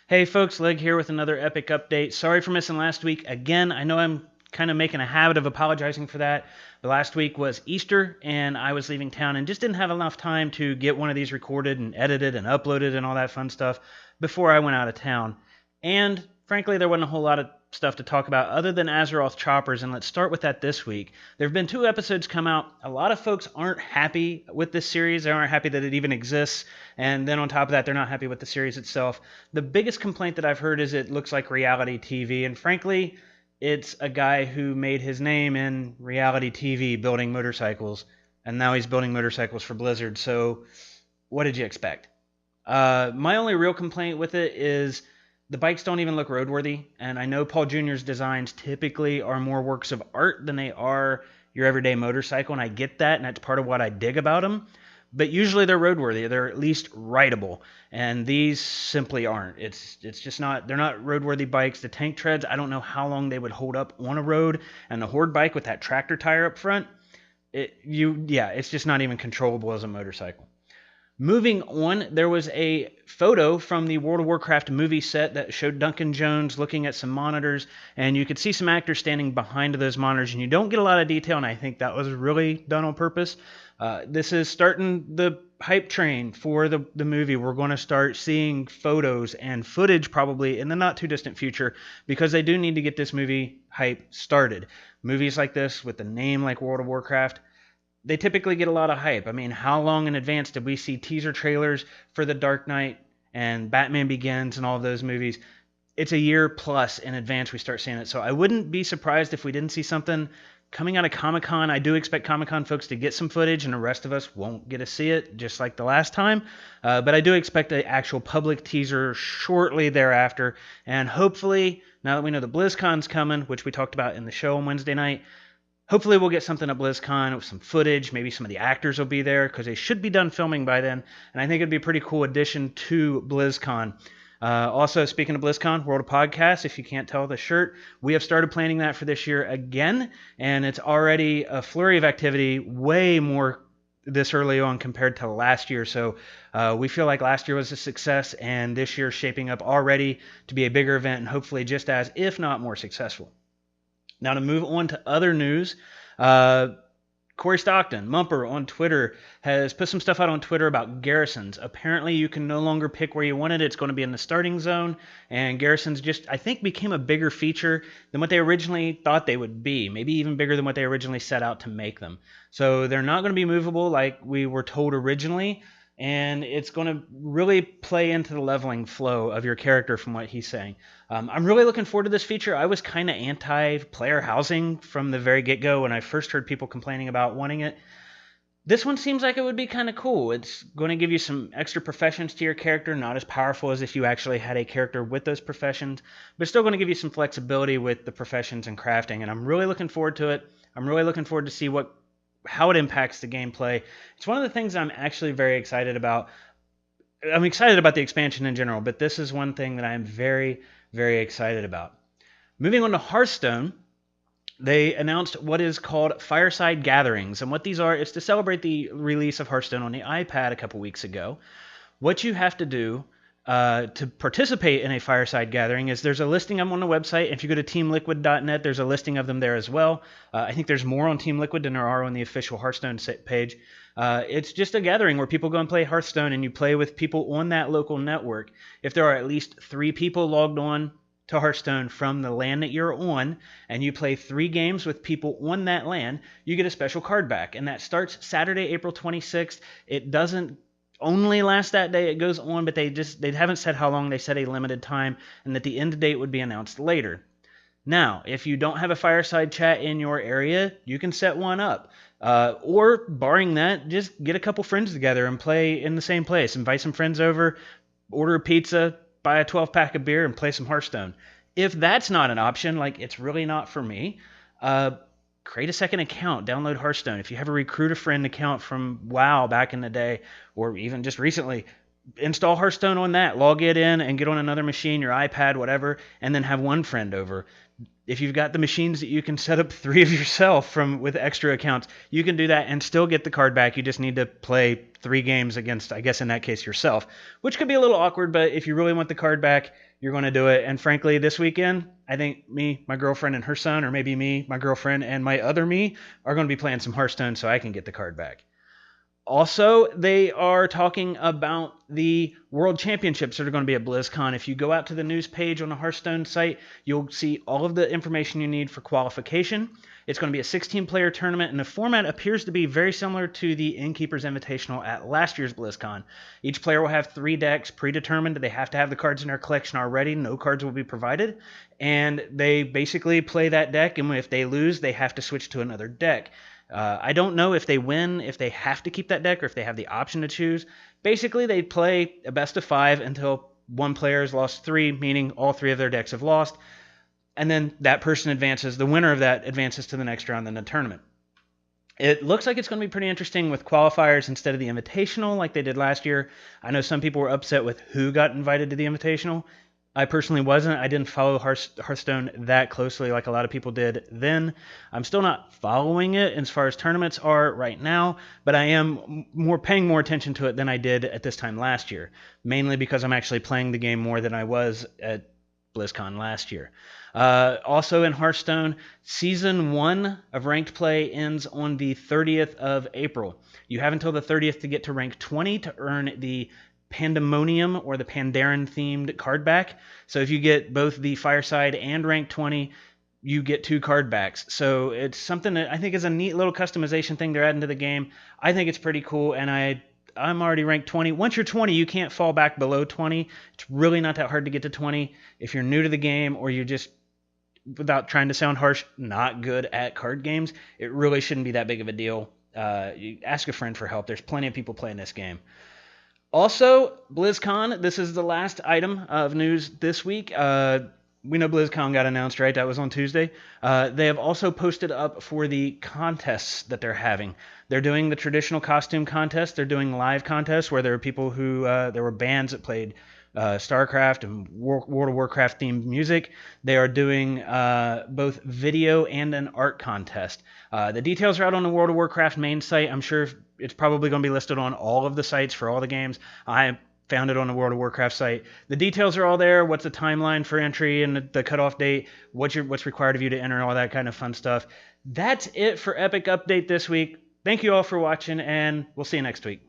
Hey folks, Leg here with another epic update. Sorry for missing last week. Again, I know I'm kind of making a habit of apologizing for that, but last week was Easter and I was leaving town and just didn't have enough time to get one of these recorded and edited and uploaded and all that fun stuff before I went out of town. And frankly, there wasn't a whole lot of stuff to talk about other than Azeroth Choppers, and let's start with that this week. There have been 2 episodes come out. A lot of folks aren't happy with this series. They aren't happy that it even exists, and then on top of that, they're not happy with the series itself. The biggest complaint that I've heard is it looks like reality TV, and frankly, it's a guy who made his name in reality TV building motorcycles, and now he's building motorcycles for Blizzard, so what did you expect? My only real complaint with it is the bikes don't even look roadworthy, and I know Paul Jr.'s designs typically are more works of art than they are your everyday motorcycle, and I get that, and that's part of what I dig about them. But usually they're roadworthy. They're at least rideable, and these simply aren't. It's just not. They're not roadworthy bikes. The tank treads, I don't know how long they would hold up on a road, and the Horde bike with that tractor tire up front, it's just not even controllable as a motorcycle. Moving on, there was a photo from the World of Warcraft movie set that showed Duncan Jones looking at some monitors, and you could see some actors standing behind those monitors, and you don't get a lot of detail, and I think that was really done on purpose. This is starting the hype train for the movie. We're going to start seeing photos and footage probably in the not-too-distant future because they do need to get this movie hype started. Movies like this with a name like World of Warcraft, they typically get a lot of hype. I mean, how long in advance did we see teaser trailers for The Dark Knight and Batman Begins and all of those movies? It's a year plus in advance we start seeing it. So I wouldn't be surprised if we didn't see something coming out of Comic-Con. I do expect Comic-Con folks to get some footage, and the rest of us won't get to see it, just like the last time. But I do expect an actual public teaser shortly thereafter. And hopefully, now that we know the BlizzCon's coming, which we talked about in the show on Wednesday night, hopefully we'll get something at BlizzCon with some footage. Maybe some of the actors will be there because they should be done filming by then. And I think it'd be a pretty cool addition to BlizzCon. Also, speaking of BlizzCon, World of Podcasts, if you can't tell the shirt, we have started planning that for this year again. And it's already a flurry of activity, way more this early on compared to last year. So we feel like last year was a success, and this year's shaping up already to be a bigger event and hopefully just as, if not more successful. Now to move on to other news, Corey Stockton, Mumper on Twitter, has put some stuff out on Twitter about garrisons. Apparently you can no longer pick where you want it. It's going to be in the starting zone, and garrisons just, I think, became a bigger feature than what they originally thought they would be, maybe even bigger than what they originally set out to make them. So they're not going to be movable like we were told originally, and it's going to really play into the leveling flow of your character from what he's saying. I'm really looking forward to this feature. I was kind of anti-player housing from the very get-go when I first heard people complaining about wanting it. This one seems like it would be kind of cool. It's going to give you some extra professions to your character, not as powerful as if you actually had a character with those professions, but still going to give you some flexibility with the professions and crafting, and I'm really looking forward to it. I'm really looking forward to see how it impacts the gameplay. It's one of the things I'm actually very excited about. I'm excited about the expansion in general, but this is one thing that I'm very, very excited about. Moving on to Hearthstone, they announced what is called Fireside Gatherings, and what these are is to celebrate the release of Hearthstone on the iPad a couple weeks ago. What you have to do to participate in a Fireside Gathering is there's a listing of them on the website. If you go to teamliquid.net, there's a listing of them there as well. I think there's more on Team Liquid than there are on the official Hearthstone page. It's just a gathering where people go and play Hearthstone, and you play with people on that local network. If there are at least 3 people logged on to Hearthstone from the LAN that you're on, and you play 3 games with people on that LAN, you get a special card back. And that starts Saturday, April 26th. It doesn't only last that day, it goes on, but they haven't said how long. They said a limited time, and that the end date would be announced later. Now, if you don't have a fireside chat in your area, you can set one up. Or, barring that, just get a couple friends together and play in the same place. Invite some friends over, order a pizza, buy a 12-pack of beer, and play some Hearthstone. If that's not an option, like it's really not for me, create a second account, download Hearthstone. If you have a recruit a friend account from WoW back in the day, or even just recently, install Hearthstone on that, log it in, and get on another machine, your iPad, whatever, and then have one friend over. If you've got the machines that you can set up 3 of yourself with extra accounts, you can do that and still get the card back. You just need to play 3 games against, I guess in that case, yourself, which could be a little awkward, but if you really want the card back, you're going to do it. And frankly, this weekend, I think me, my girlfriend, and her son, or maybe me, my girlfriend, and my other me are going to be playing some Hearthstone so I can get the card back. Also, they are talking about the World Championships that are going to be at BlizzCon. If you go out to the news page on the Hearthstone site, you'll see all of the information you need for qualification. It's going to be a 16-player tournament, and the format appears to be very similar to the Innkeeper's Invitational at last year's BlizzCon. Each player will have 3 decks predetermined. They have to have the cards in their collection already. No cards will be provided. And they basically play that deck, and if they lose, they have to switch to another deck. I don't know if they win, if they have to keep that deck, or if they have the option to choose. Basically, they play a best of 5 until one player has lost 3, meaning all 3 of their decks have lost. And then that person advances, the winner of that advances to the next round in the tournament. It looks like it's going to be pretty interesting with qualifiers instead of the Invitational like they did last year. I know some people were upset with who got invited to the Invitational. I personally wasn't. I didn't follow Hearthstone that closely like a lot of people did then. I'm still not following it as far as tournaments are right now, but I am paying more attention to it than I did at this time last year, mainly because I'm actually playing the game more than I was at BlizzCon last year. Also in Hearthstone, Season 1 of Ranked Play ends on the 30th of April. You have until the 30th to get to rank 20 to earn the Pandemonium or the Pandaren themed card back. So if you get both the Fireside and rank 20, you get 2 card backs. So it's something that I think is a neat little customization thing they're adding to the game. I think it's pretty cool, and I'm already ranked 20. Once you're 20, you can't fall back below 20. It's really not that hard to get to 20. If you're new to the game or you're just, without trying to sound harsh, not good at card games, it really shouldn't be that big of a deal. You ask a friend for help. There's plenty of people playing this game. Also, BlizzCon, this is the last item of news this week. We know BlizzCon got announced, right? That was on Tuesday. They have also posted up for the contests that they're having. They're doing the traditional costume contest. They're doing live contests where there are people who, there were bands that played StarCraft and World of Warcraft themed music. They are doing both video and an art contest. The details are out on the World of Warcraft main site. I'm sure it's probably going to be listed on all of the sites for all the games. I found it on the World of Warcraft site. The details are all there. What's the timeline for entry and the cutoff date? What's required of you to enter, all that kind of fun stuff. That's it for Epic Update this week. Thank you all for watching, and we'll see you next week.